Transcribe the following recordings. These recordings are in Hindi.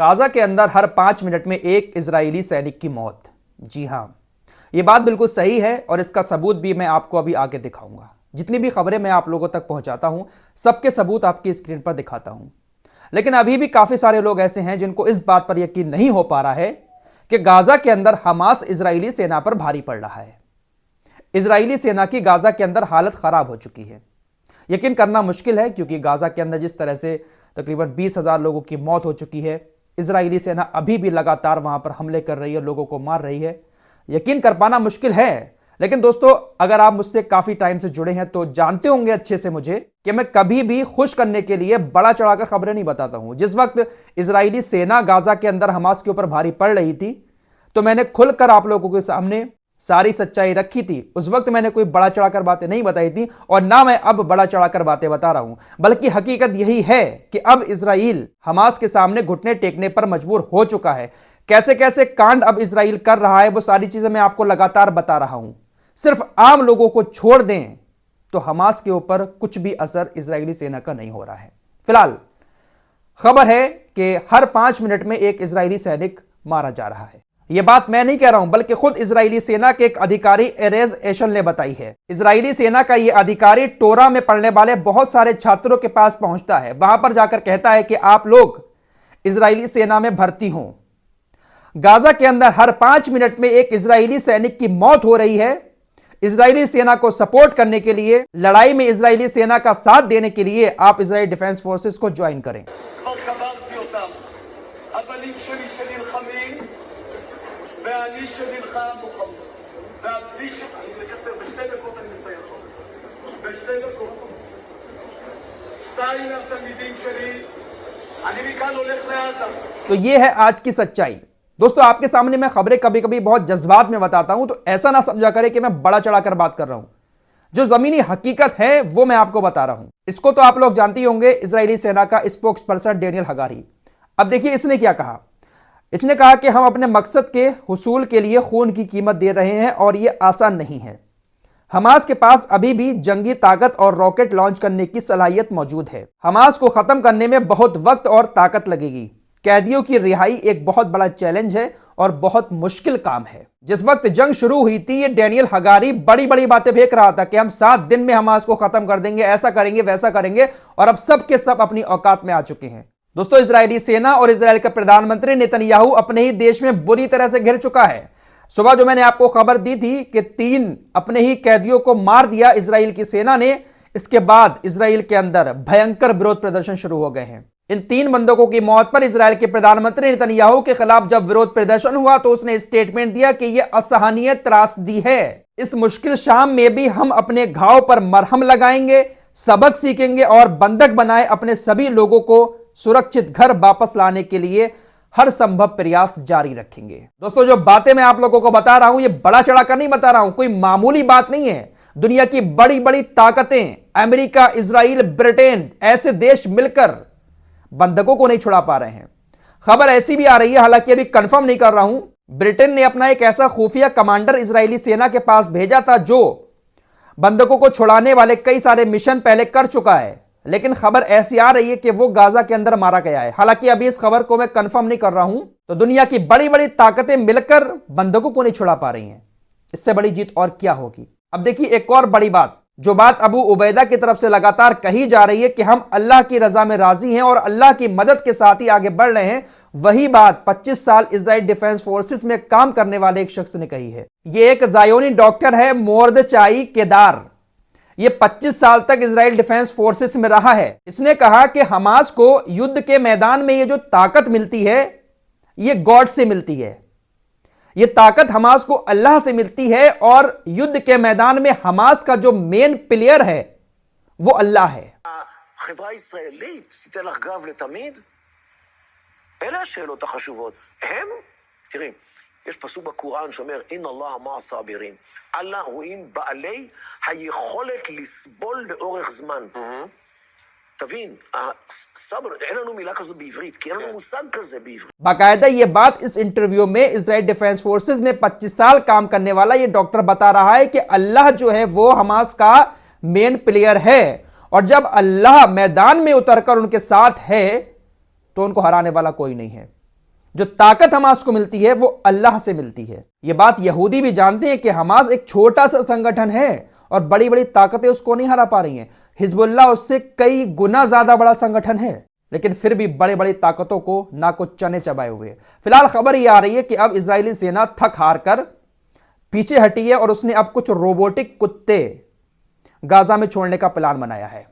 गाजा के अंदर हर 5 मिनट में एक इजरायली सैनिक की मौत। जी हां, यह बात बिल्कुल सही है और इसका सबूत भी मैं आपको अभी आगे दिखाऊंगा। जितनी भी खबरें मैं आप लोगों तक पहुंचाता हूं, सबके सबूत आपकी स्क्रीन पर दिखाता हूं। लेकिन अभी भी काफी सारे लोग ऐसे हैं जिनको इस बात पर यकीन नहीं हो पा रहा है कि गाजा के अंदर हमास इजरायली सेना पर भारी पड़ रहा है। इजरायली सेना की गाजा के अंदर हालत खराब हो चुकी है। यकीन करना मुश्किल है क्योंकि गाजा के अंदर जिस तरह से तकरीबन 20,000 लोगों की मौत हो चुकी है, इजरायली सेना अभी भी लगातार वहां पर हमले कर रही है, लोगों को मार रही है। यकीन कर पाना मुश्किल है। लेकिन दोस्तों, अगर आप मुझसे काफी टाइम से जुड़े हैं तो जानते होंगे अच्छे से मुझे कि मैं कभी भी खुश करने के लिए बड़ा चढ़ाकर खबरें नहीं बताता हूं। जिस वक्त इजरायली सेना गाजा के अंदर हमास के ऊपर भारी पड़ रही थी तो मैंने खुलकर आप लोगों के सामने सारी सच्चाई रखी थी। उस वक्त मैंने कोई बड़ा चढ़ाकर बातें नहीं बताई थी और ना मैं अब बड़ा चढ़ाकर बातें बता रहा हूं, बल्कि हकीकत यही है कि अब इजराइल हमास के सामने घुटने टेकने पर मजबूर हो चुका है। कैसे कैसे कांड अब इजराइल कर रहा है वो सारी चीजें मैं आपको लगातार बता रहा हूं। सिर्फ आम लोगों को छोड़ दें तो हमास के ऊपर कुछ भी असर इजरायली सेना का नहीं हो रहा है। फिलहाल खबर है कि हर 5 मिनट में एक इजरायली सैनिक मारा जा रहा है। यह बात मैं नहीं कह रहा हूं, बल्कि खुद इजरायली सेना के एक अधिकारी एरेज एशल ने बताई है। इजरायली सेना का यह अधिकारी टोरा में पढ़ने वाले बहुत सारे छात्रों के पास पहुंचता है, वहां पर जाकर कहता है कि आप लोग इजरायली सेना में भर्ती हों। गाजा के अंदर हर 5 मिनट में एक इजरायली सैनिक की मौत हो रही है। इजरायली सेना को सपोर्ट करने के लिए, लड़ाई में इजरायली सेना का साथ देने के लिए आप इजराइल डिफेंस फोर्सेस को ज्वाइन करें। तो ये है आज की सच्चाई। दोस्तों, आपके सामने मैं खबरें कभी कभी बहुत जज्बात में बताता हूं, तो ऐसा ना समझा करें कि मैं बड़ा चढ़ाकर बात कर रहा हूं। जो जमीनी हकीकत है वो मैं आपको बता रहा हूं। इसको तो आप लोग जानते ही होंगे, इजरायली सेना का स्पोक्स पर्सन डेनियल हगारी। अब देखिए इसने क्या कहा। इसने कहा कि हम अपने मकसद के हुसूल के लिए खून की कीमत दे रहे हैं और यह आसान नहीं है। हमास के पास अभी भी जंगी ताकत और रॉकेट लॉन्च करने की सलाहियत मौजूद है। हमास को खत्म करने में बहुत वक्त और ताकत लगेगी। कैदियों की रिहाई एक बहुत बड़ा चैलेंज है और बहुत मुश्किल काम है। जिस वक्त जंग शुरू हुई थी, ये डेनियल हगारी बड़ी बड़ी बातें फेंक रहा था कि हम 7 दिन में हमास को खत्म कर देंगे, ऐसा करेंगे वैसा करेंगे, और अब सब के सब अपनी औकात में आ चुके हैं। दोस्तों, इजरायली सेना और इजराइल का प्रधानमंत्री नेतन्याहू अपने ही देश में बुरी तरह से घिर चुका है। सुबह जो मैंने आपको खबर दी थी कि 3 अपने ही कैदियों को मार दिया इजराइल की सेना ने, इसके बाद इजराइल के अंदर भयंकर विरोध प्रदर्शन शुरू हो गए हैं। इन 3 बंदकों की मौत पर इजराइल के प्रधानमंत्री नेतन्याहू के खिलाफ जब विरोध प्रदर्शन हुआ तो उसने स्टेटमेंट दिया कि यह असहनीय त्रासदी है। इस मुश्किल शाम में भी हम अपने घाव पर मरहम लगाएंगे, सबक सीखेंगे और बंधक बनाए अपने सभी लोगों को सुरक्षित घर वापस लाने के लिए हर संभव प्रयास जारी रखेंगे। दोस्तों, जो बातें मैं आप लोगों को बता रहा हूं, ये बड़ा चढ़ाकर नहीं बता रहा हूं, कोई मामूली बात नहीं है। दुनिया की बड़ी बड़ी ताकतें, अमेरिका, इजराइल, ब्रिटेन, ऐसे देश मिलकर बंधकों को नहीं छुड़ा पा रहे हैं। खबर ऐसी भी आ रही है, हालांकि अभी कंफर्म नहीं कर रहा हूं, ब्रिटेन ने अपना एक ऐसा खुफिया कमांडर इजरायली सेना के पास भेजा था जो बंधकों को छुड़ाने वाले कई सारे मिशन पहले कर चुका है। लेकिन खबर ऐसी आ रही है कि वो गाजा के अंदर मारा गया है। हालांकि अभी इस खबर को मैं कंफर्म नहीं कर रहा हूं। तो दुनिया की बड़ी बड़ी ताकतें मिलकर बंधकों को नहीं छुड़ा पा रही हैं। इससे बड़ी जीत और क्या होगी। अब देखिए एक और बड़ी बात, जो बात अबू उबैदा की तरफ से लगातार कही जा रही है कि हम अल्लाह की रजा में राजी हैं और अल्लाह की मदद के साथ ही आगे बढ़ रहे हैं, वही बात 25 साल इजराइल डिफेंस फोर्सेस में काम करने वाले एक शख्स ने कही है। यह एक जायोनी डॉक्टर है, मोर्दचाई केदार। ये 25 साल तक इजराइल डिफेंस फोर्सेस में रहा है। इसने कहा कि हमास को युद्ध के मैदान में ये जो ताकत मिलती है, ये गॉड से मिलती है। ये ताकत हमास को अल्लाह से मिलती है और युद्ध के मैदान में हमास का जो मेन प्लेयर है वो अल्लाह है। החברה הישראלית תיתן לך גב לתמיד? אלה השאלות החשובות. תראי, יש פסוק בקוראן שאומר, אין אללה מע הסאבירין. אללה הוא עם בעלי היכולת לסבול לאורך זמן. תבין, סבר, אין לנו מילה כזאת בעברית, כי אין לנו מושג כזה בעברית. बाकायदा ये बात इस इंटरव्यू में इजराइल डिफेंस फोर्सेस में 25 साल काम करने वाला ये डॉक्टर बता रहा है कि अल्लाह जो है वो हमास का मेन प्लेयर है, और जब अल्लाह मैदान में उतरकर उनके साथ है तो उनको हराने वाला कोई नहीं है। जो ताकत हमास को मिलती है वो अल्लाह से मिलती है। ये बात यहूदी भी जानते हैं कि हमास एक छोटा सा संगठन है और बड़ी बड़ी ताकतें उसको नहीं हरा पा रही हैं। हिजबुल्लाह उससे कई गुना ज्यादा बड़ा संगठन है, लेकिन फिर भी बड़ी बड़ी ताकतों को ना को चने चबाए हुए। फिलहाल खबर यह आ रही है कि अब इजरायली सेना थक हार कर पीछे हटी है और उसने अब कुछ रोबोटिक कुत्ते गाजा में छोड़ने का प्लान बनाया है।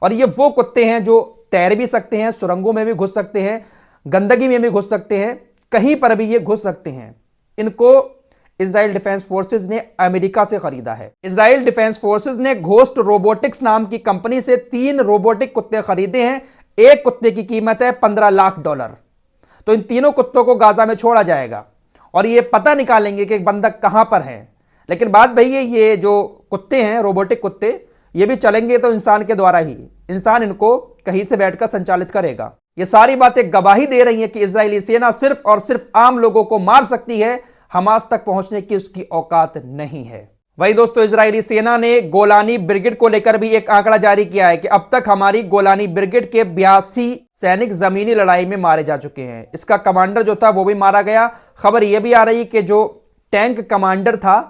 और ये वो कुत्ते हैं जो तैर भी सकते हैं, सुरंगों में भी घुस सकते हैं, गंदगी में भी घुस सकते हैं, कहीं पर भी ये घुस सकते हैं। इनको इजराइल डिफेंस फोर्सेस ने अमेरिका से खरीदा है। इजराइल डिफेंस फोर्सेस ने घोस्ट रोबोटिक्स नाम की कंपनी से 3 रोबोटिक कुत्ते खरीदे हैं। एक कुत्ते की कीमत है $15 लाख। तो इन तीनों कुत्तों को गाजा में छोड़ा जाएगा और ये पता निकालेंगे कि बंदक कहां पर है। लेकिन बात भाई ये जो कुत्ते हैं, रोबोटिक कुत्ते, ये भी चलेंगे तो इंसान के द्वारा ही। इंसान इनको कहीं से बैठकर संचालित करेगा। ये सारी बातें गवाही दे रही हैं कि इजरायली सेना सिर्फ और सिर्फ आम लोगों को मार सकती है, हमास तक पहुंचने की उसकी औकात नहीं है। वही दोस्तों, इजरायली सेना ने गोलानी ब्रिगेड को लेकर भी एक आंकड़ा जारी किया है कि अब तक हमारी गोलानी ब्रिगेड के 82 सैनिक जमीनी लड़ाई में मारे जा चुके हैं। इसका कमांडर जो था वो भी मारा गया। खबर यह भी आ रही कि जो टैंक कमांडर था,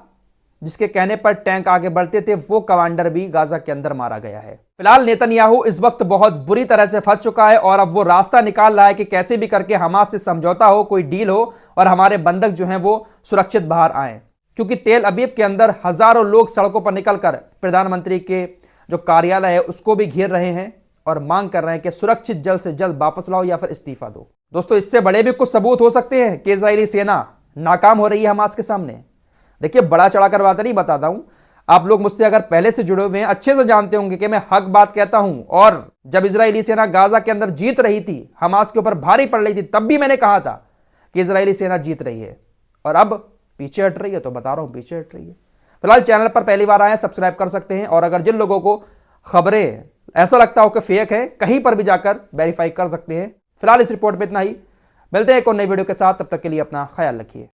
जिसके कहने पर टैंक आगे बढ़ते थे, वो कमांडर भी गाजा के अंदर मारा गया है। फिलहाल नेतन्याहू इस वक्त बहुत बुरी तरह से फंस चुका है और अब वो रास्ता निकाल रहा है कि कैसे भी करके हमास से समझौता हो, कोई डील हो और हमारे बंधक जो हैं वो सुरक्षित बाहर आए। क्योंकि तेल अबीब के अंदर हजारों लोग सड़कों पर निकलकर प्रधानमंत्री के जो कार्यालय है उसको भी घेर रहे हैं और मांग कर रहे हैं कि सुरक्षित जल्द से जल्द वापस लाओ या फिर इस्तीफा दो। दोस्तों, इससे बड़े भी कुछ सबूत हो सकते हैं कि इजरायली सेना नाकाम हो रही है हमास के सामने। देखिए, बड़ा चढ़ाकर बातें नहीं बताता हूं। आप लोग मुझसे अगर पहले से जुड़े हुए हैं, अच्छे से जानते होंगे कि मैं हक बात कहता हूं। और जब इजरायली सेना गाजा के अंदर जीत रही थी, हमास के ऊपर भारी पड़ रही थी, तब भी मैंने कहा था कि इजरायली सेना जीत रही है और अब पीछे हट रही है। तो बता रहा हूं, पीछे हट रही है। फिलहाल चैनल पर पहली बार आए, सब्सक्राइब कर सकते हैं। और अगर जिन लोगों को खबरें ऐसा लगता हो कि फेक है, कहीं पर भी जाकर वेरीफाई कर सकते हैं। फिलहाल इस रिपोर्ट में इतना ही। मिलते हैं एक और नई वीडियो के साथ, तब तक के लिए अपना ख्याल रखिए।